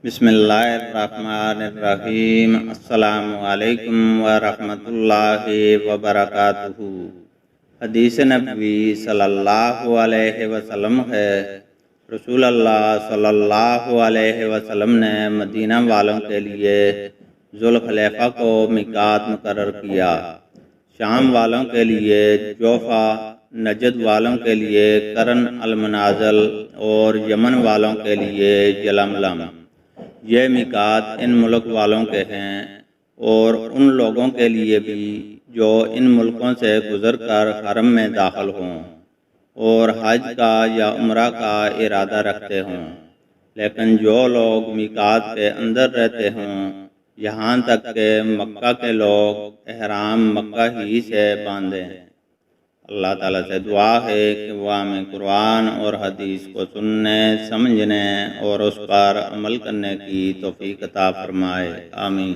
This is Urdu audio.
بسم اللہ الرحمن الرحیم۔ السلام علیکم ورحمۃ اللہ وبرکاتہ۔ حدیث نبوی صلی اللہ علیہ وسلم ہے، رسول اللہ صلی اللہ علیہ وسلم نے مدینہ والوں کے لیے ذوالخلیفہ کو میقات مقرر کیا، شام والوں کے لیے جوفہ، نجد والوں کے لیے قرن المنازل اور یمن والوں کے لیے یلملم۔ یہ میقات ان ملک والوں کے ہیں اور ان لوگوں کے لیے بھی جو ان ملکوں سے گزر کر حرم میں داخل ہوں اور حج کا یا عمرہ کا ارادہ رکھتے ہوں، لیکن جو لوگ میقات کے اندر رہتے ہوں یہاں تک کہ مکہ کے لوگ احرام مکہ ہی سے باندھیں۔ اللہ تعالیٰ سے دعا ہے کہ وہ ہمیں قرآن اور حدیث کو سننے، سمجھنے اور اس پر عمل کرنے کی توفیق عطا فرمائے، آمین۔